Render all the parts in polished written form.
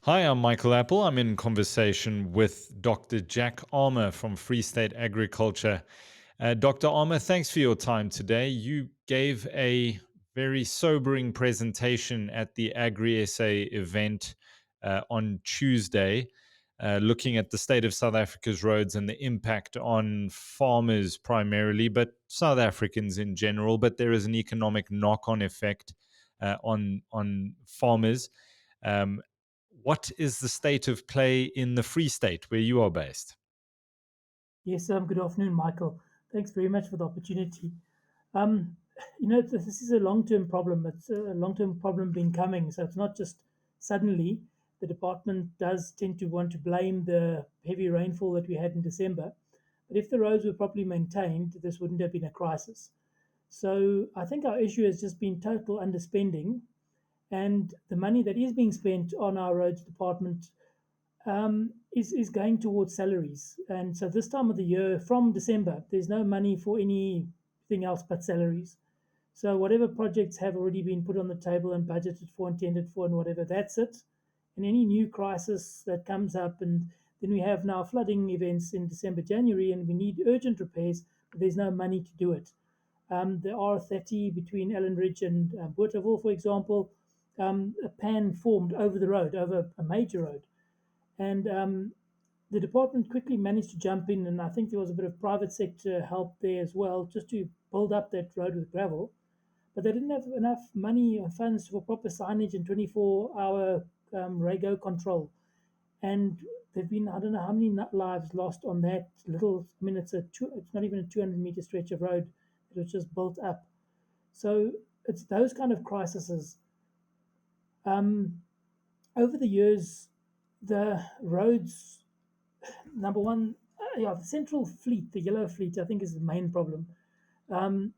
Hi, I'm Michael Apple. I'm in conversation with Dr. Jack Armour from Free State Agriculture. Dr. Armour, thanks for your time today. You gave a very sobering presentation at the Agri SA event on Tuesday, looking at the state of South Africa's roads and the impact on farmers primarily, but South Africans in general. But there is an economic knock-on effect on farmers. Um, what is the state of play in the Free State where you are based? Yes, good afternoon, Michael. Thanks very much for the opportunity. Um, this is a long-term problem. It's a long-term problem been coming. So it's not just suddenly. The department does tend to want to blame the heavy rainfall that we had in December. But if the roads were properly maintained, this wouldn't have been a crisis. So I think our issue has just been total underspending, and the money that is being spent on our roads department is going towards salaries. And so this time of the year, from December, there's no money for anything else but salaries. So whatever projects have already been put on the table and budgeted for, intended for, and whatever, that's it. And any new crisis that comes up, and then we have now flooding events in December, January, and we need urgent repairs, but there's no money to do it. The R30 between Ellen Ridge and Bothaville, for example, a pan formed over the road, over a major road, and the department quickly managed to jump in, and I think there was a bit of private sector help there as well, just to build up that road with gravel. But they didn't have enough money or funds for proper signage and 24-hour RAGO control. And there've been, I don't know how many lives lost on that little. I mean, it's not even a 200-meter stretch of road that was just built up. So it's those kind of crises. Um, Over the years, the roads, number one, the central fleet, the yellow fleet, I think is the main problem. Um,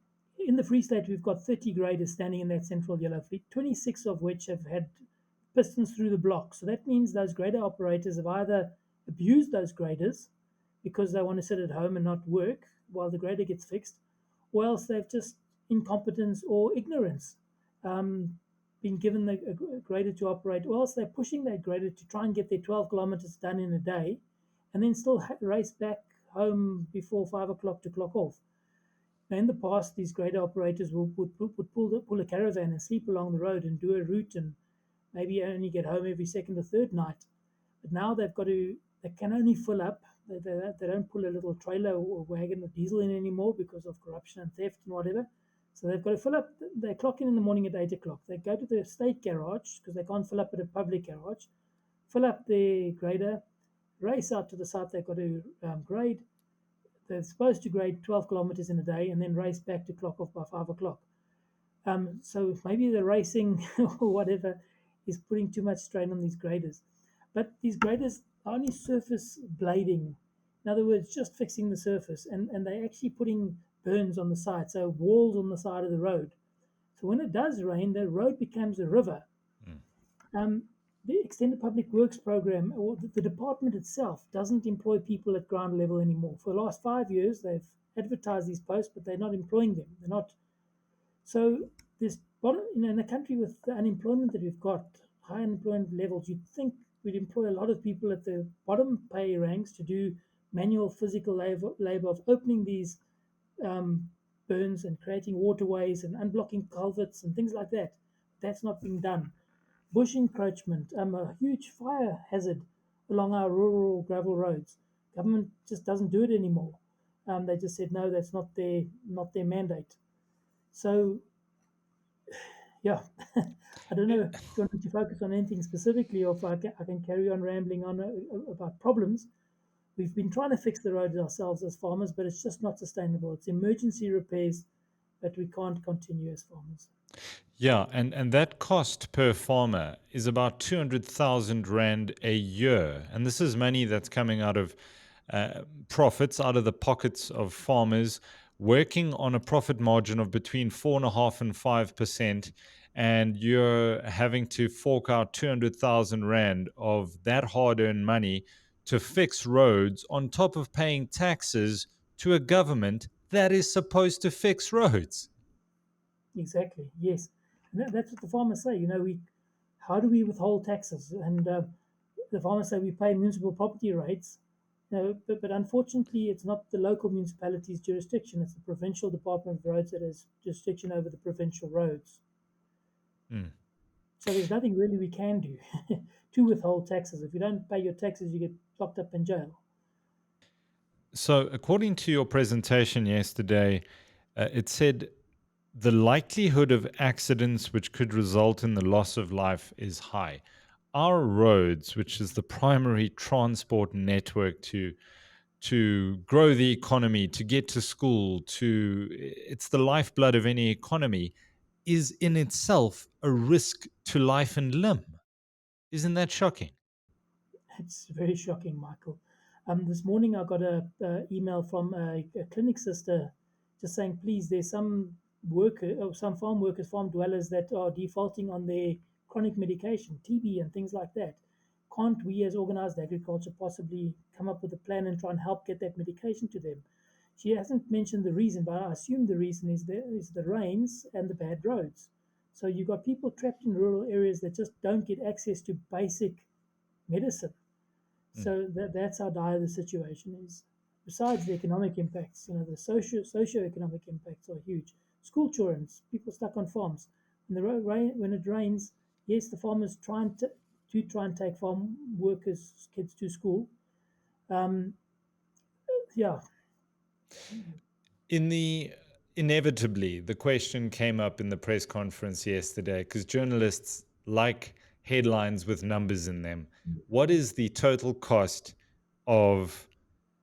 in the Free State, we've got 30 graders standing in that central yellow fleet, 26 of which have had pistons through the block. So that means those grader operators have either abused those graders because they want to sit at home and not work while the grader gets fixed, or else they've just incompetence or ignorance been given the grader to operate, or else they're pushing that grader to try and get their 12 kilometers done in a day and then still race back home before 5 o'clock to clock off. Now, in the past, these grader operators would pull a caravan and sleep along the road and do a route and maybe only get home every second or third night. But now they can only fill up. They don't pull a little trailer or wagon or diesel in anymore because of corruption and theft and whatever. So they've got to fill up. They clock in the morning at 8 o'clock. They go to the state garage because they can't fill up at a public garage, fill up their grader, race out to the site they've got to grade. They're supposed to grade 12 kilometers in a day and then race back to clock off by 5 o'clock. So maybe the racing or whatever is putting too much strain on these graders. But these graders are only surface blading. In other words, just fixing the surface. And they're actually putting burns on the side, so walls on the side of the road. So when it does rain, the road becomes a river. Mm. The Extended Public Works Program, or the department itself, doesn't employ people at ground level anymore. For the last 5 years, they've advertised these posts, but they're not employing them. They're not. So this bottom, in a country with the unemployment that we've got, high unemployment levels, you'd think we'd employ a lot of people at the bottom pay ranks to do manual physical labor of opening these um, burns and creating waterways and unblocking culverts and things like that. That's not being done. Bush encroachment, a huge fire hazard along our rural gravel roads. Government just doesn't do it anymore. They just said no, that's not their mandate. So yeah, I don't know if you want to focus on anything specifically, or if I can carry on rambling on about problems. We've been trying to fix the roads ourselves as farmers, but it's just not sustainable. It's emergency repairs, but we can't continue as farmers. Yeah, and that cost per farmer is about 200,000 Rand a year. And this is money that's coming out of profits, out of the pockets of farmers, working on a profit margin of between 4.5% and 5%. And you're having to fork out 200,000 Rand of that hard earned money to fix roads on top of paying taxes to a government that is supposed to fix roads. Exactly. Yes, and that's what the farmers say. We how do we withhold taxes? And the farmers say we pay municipal property rates. No, but unfortunately, it's not the local municipality's jurisdiction. It's the provincial Department of Roads that has jurisdiction over the provincial roads. Mm. So there's nothing really we can do to withhold taxes. If you don't pay your taxes, you get locked up in jail. So, according to your presentation yesterday, it said the likelihood of accidents which could result in the loss of life is high. Our roads, which is the primary transport network to grow the economy, to get to school, to it's the lifeblood of any economy, is in itself a risk to life and limb. Isn't that shocking? It's very shocking, Michael. This morning I got a email from a clinic sister just saying, please, there's some worker or some farm workers, farm dwellers that are defaulting on their chronic medication, TB and things like that. Can't we as organized agriculture possibly come up with a plan and try and help get that medication to them? She hasn't mentioned the reason, but I assume the reason is the rains and the bad roads. So you've got people trapped in rural areas that just don't get access to basic medicine. Mm. So that's how dire the situation is. Besides the economic impacts, the socio-economic impacts are huge. School children, people stuck on farms. When it rains, yes, the farmers try and take farm workers' kids to school. Um, yeah, In the Inevitably, the question came up in the press conference yesterday because journalists like headlines with numbers in them. What is the total cost of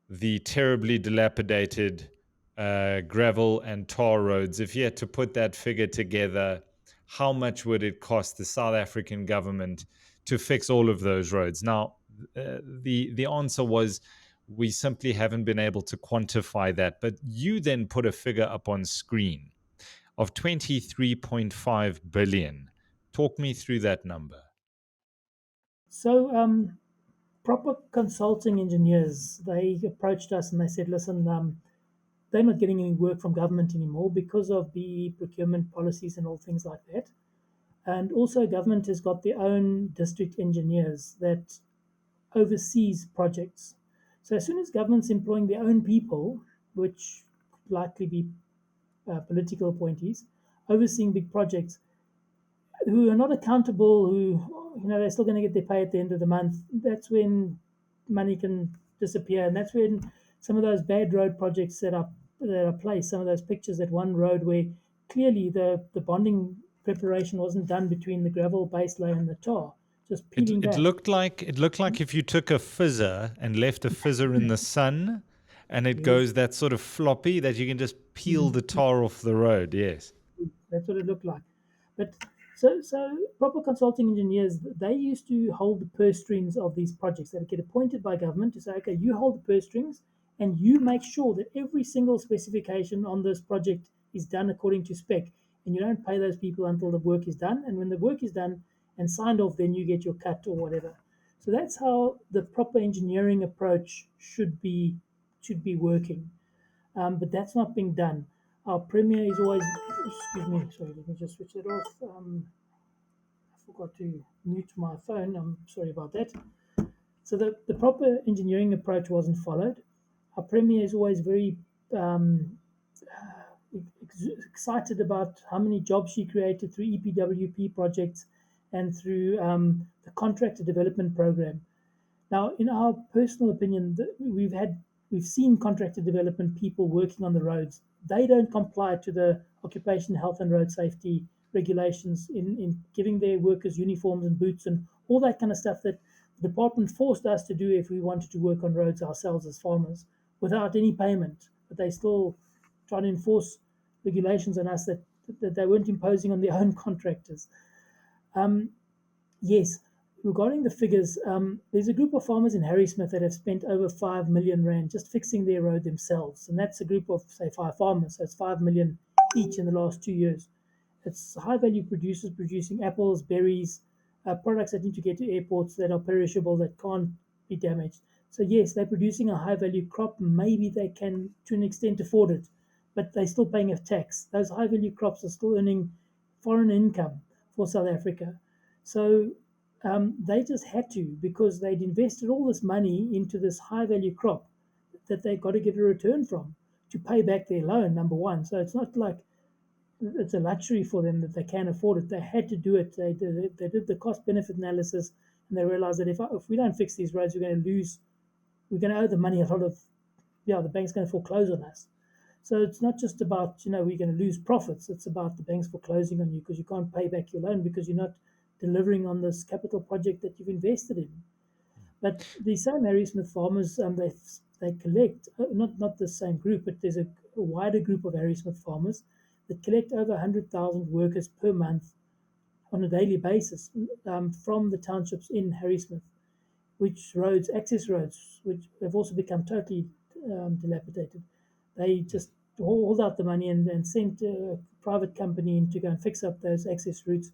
the terribly dilapidated gravel and tar roads? If you had to put that figure together, how much would it cost the South African government to fix all of those roads? Now, the answer was we simply haven't been able to quantify that. But you then put a figure up on screen of 23.5 billion. Talk me through that number. so proper consulting engineers, they approached us and they said, listen, they're not getting any work from government anymore because of the procurement policies and all things like that. And also, government has got their own district engineers that oversees projects. So as soon as government's employing their own people, which could likely be political appointees, overseeing big projects, who are not accountable, who they're still going to get their pay at the end of the month. That's when money can disappear, and that's when some of those bad road projects that are placed. Some of those pictures at one road where clearly the bonding preparation wasn't done between the gravel base layer and the tar, just It peeling it back. looked like if you took a fizzer and left a fizzer in the sun, and it Yes. goes that sort of floppy that you can just peel the Mhm. tar off the road. Yes. That's what it looked like. But so proper consulting engineers, they used to hold the purse strings of these projects. They get appointed by government to say, okay, you hold the purse strings and you make sure that every single specification on this project is done according to spec. And you don't pay those people until the work is done. And when the work is done and signed off, then you get your cut or whatever. So that's how the proper engineering approach should be working. But that's not being done. Our premier is always, excuse me, sorry, let me just switch it off. I forgot to mute my phone. I'm sorry about that. So the proper engineering approach wasn't followed. Our premier is always very um, excited about how many jobs she created through EPWP projects and through the contractor development program. Now, in our personal opinion, we've seen contractor development people working on the roads. They don't comply to the occupation health and road safety regulations in giving their workers uniforms and boots and all that kind of stuff that the department forced us to do if we wanted to work on roads ourselves as farmers without any payment. But they still try to enforce regulations on us that they weren't imposing on their own contractors. Um, Yes, regarding the figures, there's a group of farmers in Harrismith that have spent over 5 million rand just fixing their road themselves. And that's a group of, say, 5 farmers. So it's 5 million each in the last 2 years. It's high value producers producing apples, berries, products that need to get to airports that are perishable, that can't be damaged. So, yes, they're producing a high value crop. Maybe they can, to an extent, afford it, but they're still paying a tax. Those high value crops are still earning foreign income for South Africa. So They just had to because they'd invested all this money into this high value crop that they got to get a return from to pay back their loan, number one. So it's not like it's a luxury for them that they can afford it. They had to do it. They did the cost benefit analysis and they realized that if we don't fix these roads, we're going to owe the money a lot of, yeah, the bank's going to foreclose on us. So it's not just about, we're going to lose profits. It's about the banks foreclosing on you because you can't pay back your loan because you're not delivering on this capital project that you've invested in. But the same Harry Smith farmers, they collect not the same group, but there's a wider group of Harry Smith farmers that collect over 100,000 workers per month on a daily basis from the townships in Harry Smith, which roads, access roads, which have also become totally dilapidated. They just hold out the money and sent a private company in to go and fix up those access routes.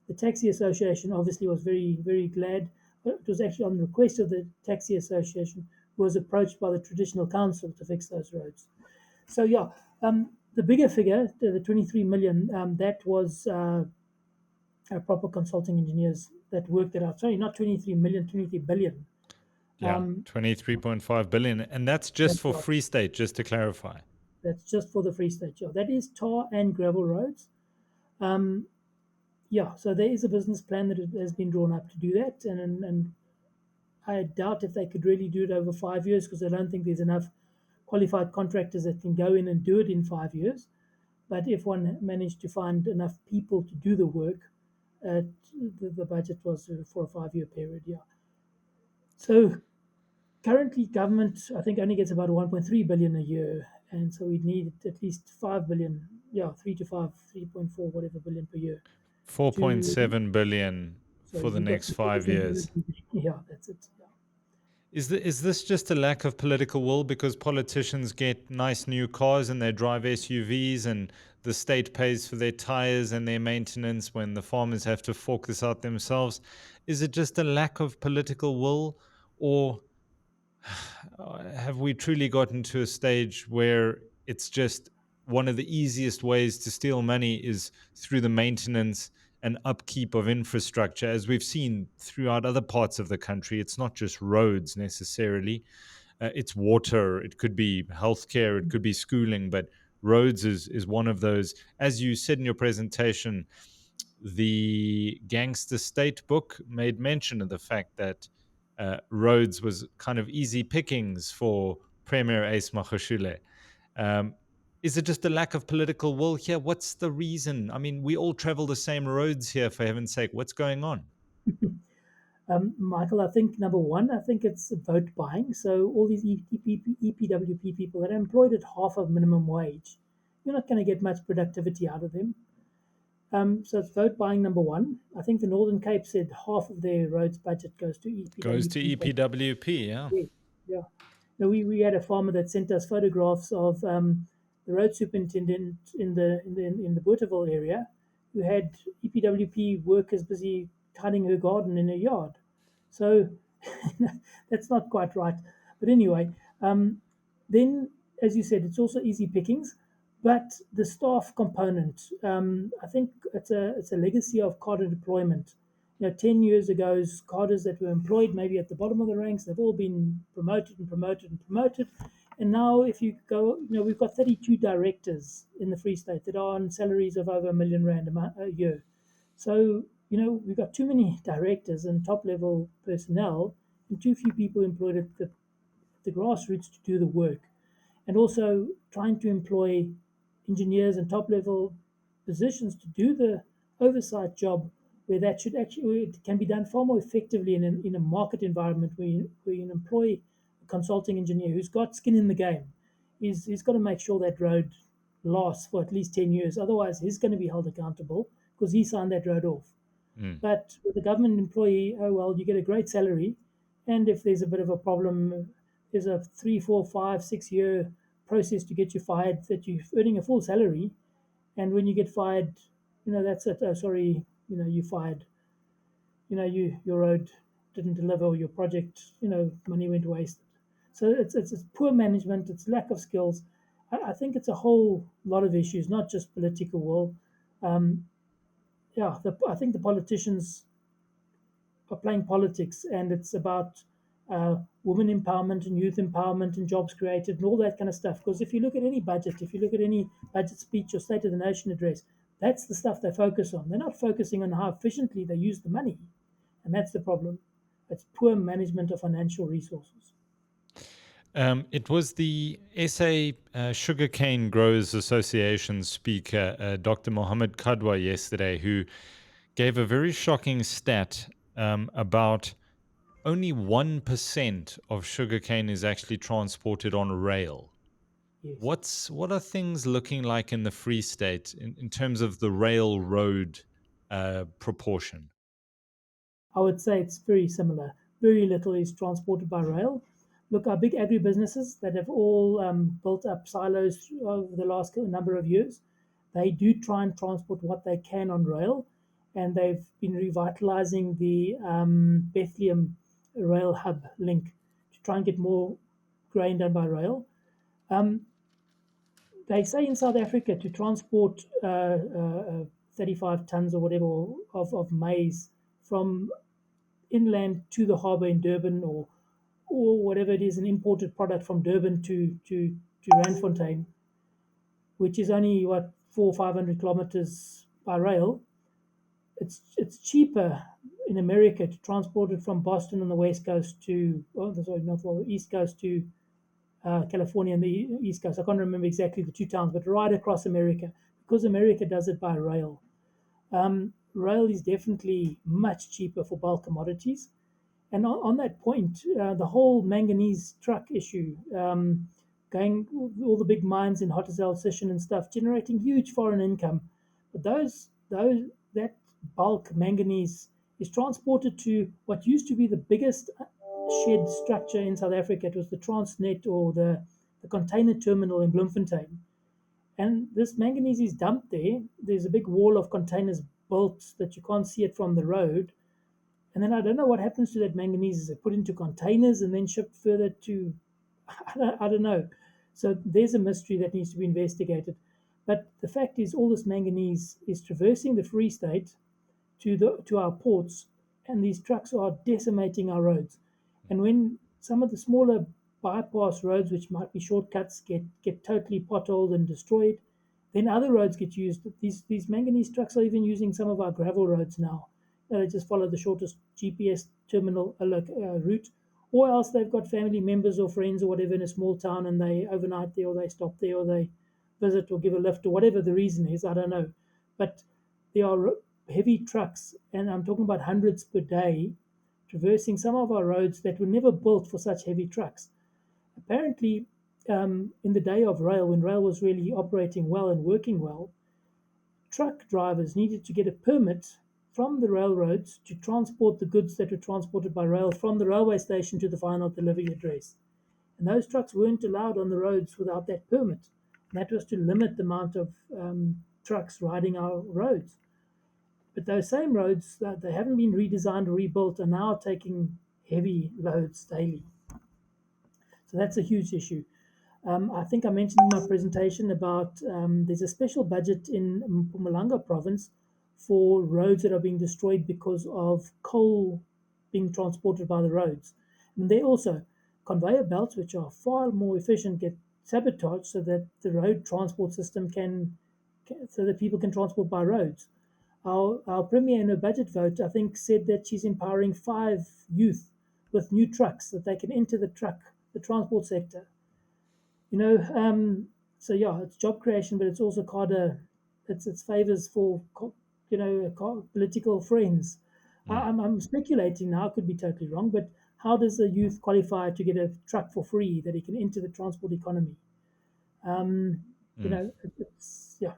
The Taxi Association obviously was very, very glad, but it was actually on the request of the Taxi Association who was approached by the traditional council to fix those roads. So, yeah, the bigger figure, the 23 million, that was proper consulting engineers that worked it out. Sorry, not 23 million, 23 billion. Yeah, Um, 23.5 billion. And that's just that's for right. Free State, just to clarify. That's just for the Free State. Yeah, that is tar and gravel roads. Um, yeah, so there is a business plan that has been drawn up to do that, and I doubt if they could really do it over 5 years because I don't think there's enough qualified contractors that can go in and do it in 5 years. But if one managed to find enough people to do the work, the budget was for a 5 year period. Yeah. So currently, government I think only gets about 1.3 billion a year, and so we need at least 5 billion, yeah, 3 to 5, 3.4, whatever billion per year to. 4.7 billion So for the you've got next to 5 4% years. yeah, that's it. Yeah. Is this just a lack of political will because politicians get nice new cars and they drive SUVs and the state pays for their tires and their maintenance when the farmers have to fork this out themselves? Is it just a lack of political will, or have we truly gotten to a stage where it's just one of the easiest ways to steal money is through the maintenance and upkeep of infrastructure, as we've seen throughout other parts of the country? It's not just roads necessarily, it's water, it could be healthcare, it could be schooling, but roads is one of those. As you said in your presentation, the Gangster State book made mention of the fact that roads was kind of easy pickings for Premier Ace Magashule. Um, is it just a lack of political will here? What's the reason? I mean, we all travel the same roads here, for heaven's sake. What's going on? Michael, I think number one, I think it's vote buying. So all these EPWP people that are employed at half of minimum wage, you're not going to get much productivity out of them. So it's vote buying number one. I think the Northern Cape said half of their roads budget goes to Goes to EPWP. EPWP, yeah. Yeah, yeah. No, we had a farmer that sent us photographs of the road superintendent in the Bothaville area who had EPWP workers busy cutting her garden in her yard. So that's not quite right. But anyway, then, as you said, it's also easy pickings. But the staff component, I think it's a legacy of cadre deployment. 10 years ago, cadres that were employed maybe at the bottom of the ranks, they've all been promoted and promoted and promoted. And now, if you go, we've got 32 directors in the Free State that are on salaries of over R1 million a year. So, we've got too many directors and top level personnel and too few people employed at the grassroots to do the work. And also trying to employ engineers and top level positions to do the oversight job where that should actually it can be done far more effectively in a market environment where you employ a consulting engineer who's got skin in the game. He's got to make sure that road lasts for at least 10 years. Otherwise, he's going to be held accountable because he signed that road off. Mm, But with a government employee, oh well, you get a great salary, and if there's a bit of a problem, there's a 3, 4, 5, 6 year process to get you fired. That you're earning a full salary, and when you get fired, that's it. Oh, sorry, you fired. Your road didn't deliver, or your project, money went wasted. So it's poor management, it's lack of skills. I think it's a whole lot of issues, not just political will. Yeah, I think the politicians are playing politics, and it's about women empowerment and youth empowerment and jobs created and all that kind of stuff. Because if you look at any budget, if you look at any budget speech or State of the Nation address, that's the stuff they focus on. They're not focusing on how efficiently they use the money, and that's the problem. It's poor management of financial resources. It was the SA Sugarcane Growers Association speaker, Dr. Mohammed Kadwa, yesterday, who gave a very shocking stat about only 1% of sugarcane is actually transported on rail. Yes. What are things looking like in the Free State in terms of the railroad proportion? I would say it's very similar. Very little is transported by rail. Look, our big agribusinesses that have all built up silos over the last number of years, they do try and transport what they can on rail, and they've been revitalizing the Bethlehem rail hub link to try and get more grain done by rail. Um, they say in South Africa to transport 35 tons or whatever of maize from inland to the harbour in Durban, or whatever it is, an imported product from Durban to Randfontein, which is only what 400 or 500 kilometers by rail. It's cheaper in America to transport it from Boston on the west coast to, oh, sorry, not the east coast to California and the east coast. I can't remember exactly the two towns, but right across America, because America does it by rail. Rail is definitely much cheaper for bulk commodities. And on that point, the whole manganese truck issue, going all the big mines in Hotazel, Sishen and stuff, generating huge foreign income. But that bulk manganese is transported to what used to be the biggest shed structure in South Africa. It was the Transnet, or the container terminal in Bloemfontein. And this manganese is dumped there. There's a big wall of containers built that you can't see it from the road, and then I don't know what happens to that manganese. Is it put into containers and then shipped further to, I don't know. So there's a mystery that needs to be investigated. But the fact is, all this manganese is traversing the Free State to our ports, and these trucks are decimating our roads. And when some of the smaller bypass roads, which might be shortcuts, get totally potholed and destroyed, then other roads get used. These manganese trucks are even using some of our gravel roads now. They just follow the shortest GPS terminal route, or else they've got family members or friends or whatever in a small town, and they overnight there, or they stop there, or they visit or give a lift, or whatever the reason is. I don't know, but there are heavy trucks, and I'm talking about hundreds per day, traversing some of our roads that were never built for such heavy trucks. Apparently, in the day of rail, when rail was really operating well and working well, truck drivers needed to get a permit from the railroads to transport the goods that were transported by rail from the railway station to the final delivery address. And those trucks weren't allowed on the roads without that permit. And that was to limit the amount of trucks riding our roads. But those same roads, they haven't been redesigned or rebuilt, are now taking heavy loads daily. So that's a huge issue. I think I mentioned in my presentation about there's a special budget in Mpumalanga province for roads that are being destroyed because of coal being transported by the roads. And they also, conveyor belts, which are far more efficient, get sabotaged so that the road transport system so that people can transport by roads. Our premier in her budget vote, I think, said that she's empowering 5 youth with new trucks that they can enter the transport sector. You know, so yeah, it's job creation, but it's also it's favors for political friends. Mm, I'm speculating now, I could be totally wrong, but how does a youth qualify to get a truck for free that he can enter the transport economy? Um, mm. it's yeah.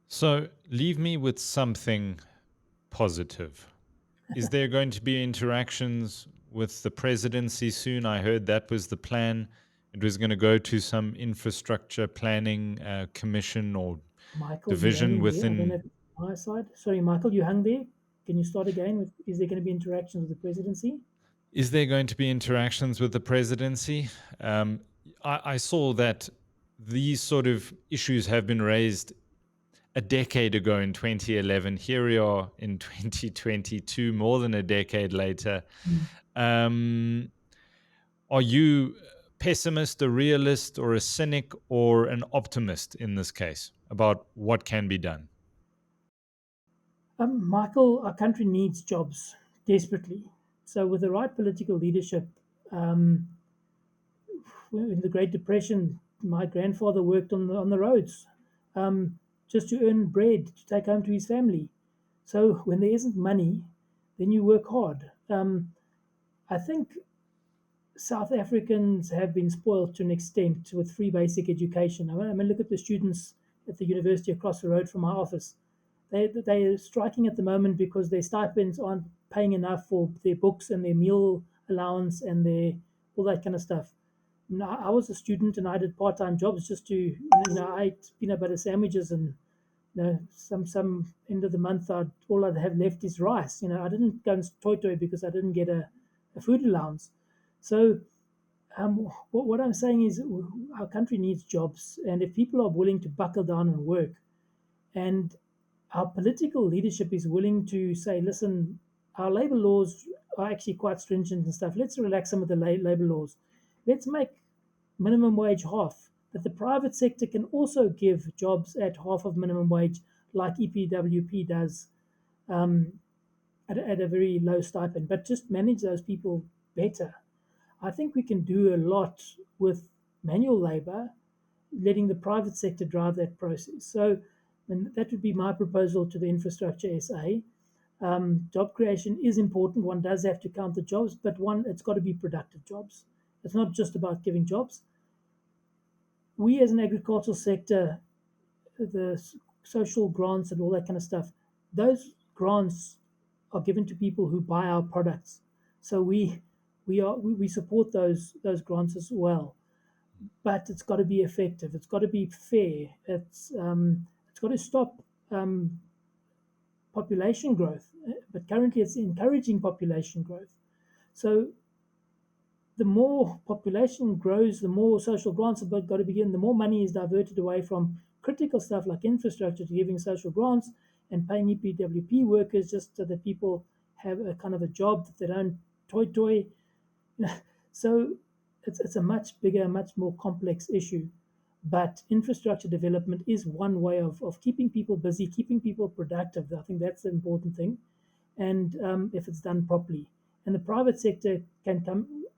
So leave me with something positive. Is there going to be interactions with the presidency soon? I heard that was the plan. It was going to go to some infrastructure planning commission or Michael, you division hanging there? I don't know within. if it's my side. Sorry, Michael, you hung there. Can you start again? Is there going to be interactions with the presidency? Is there going to be interactions with the presidency? I saw that these sort of issues have been raised a decade ago in 2011. Here we are in 2022, more than a decade later. Mm. Um, are you a pessimist, a realist, or a cynic, or an optimist in this case about what can be done? Michael, our country needs jobs desperately. So, with the right political leadership, um, in the Great Depression, my grandfather worked on the roads um, just to earn bread to take home to his family. So, when there isn't money, then you work hard. I think South Africans have been spoiled to an extent with free basic education. I mean, look at the students at the university across the road from my office. They're striking at the moment because their stipends aren't paying enough for their books and their meal allowance and their all that kind of stuff. Now, I was a student and I did part-time jobs just to, I ate peanut butter sandwiches and some end of the month all I'd have left is rice. I didn't go and toy because I didn't get a food allowance. So what I'm saying is our country needs jobs, and if people are willing to buckle down and work, and our political leadership is willing to say, listen, our labor laws are actually quite stringent and stuff. Let's relax some of the labor laws. Let's make minimum wage half. That the private sector can also give jobs at half of minimum wage, like EPWP does, um, at a very low stipend. But just manage those people better. I think we can do a lot with manual labor, letting the private sector drive that process. So, and that would be my proposal to the Infrastructure SA. Job creation is important. One does have to count the jobs, but it's got to be productive jobs. It's not just about giving jobs. We, as an agricultural sector, the social grants and all that kind of stuff, those grants are given to people who buy our products. So we support those grants as well. But it's got to be effective. It's got to be fair. It's got to stop population growth. But currently, it's encouraging population growth. So the more population grows, the more social grants have got to begin. The more money is diverted away from critical stuff like infrastructure to giving social grants and paying EPWP workers just so that people have a kind of a job that they don't toy. So it's a much bigger, much more complex issue. But infrastructure development is one way of keeping people busy, keeping people productive. I think that's the important thing. And if it's done properly, and the private sector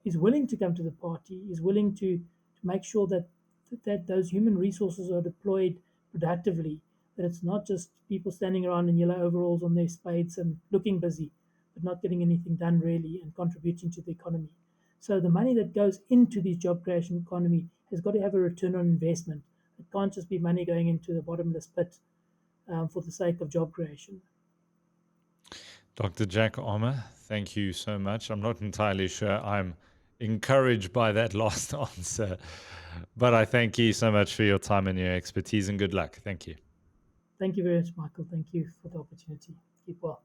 is willing to come to the party, is willing to make sure that those human resources are deployed productively. That it's not just people standing around in yellow overalls on their spades and looking busy, but not getting anything done really and contributing to the economy. So the money that goes into this job creation economy has got to have a return on investment. It can't just be money going into the bottomless pit for the sake of job creation. Dr. Jack Armour, thank you so much. I'm not entirely sure I'm encouraged by that last answer, but I thank you so much for your time and your expertise, and good luck. Thank you. Thank you very much, Michael. Thank you for the opportunity. Keep well.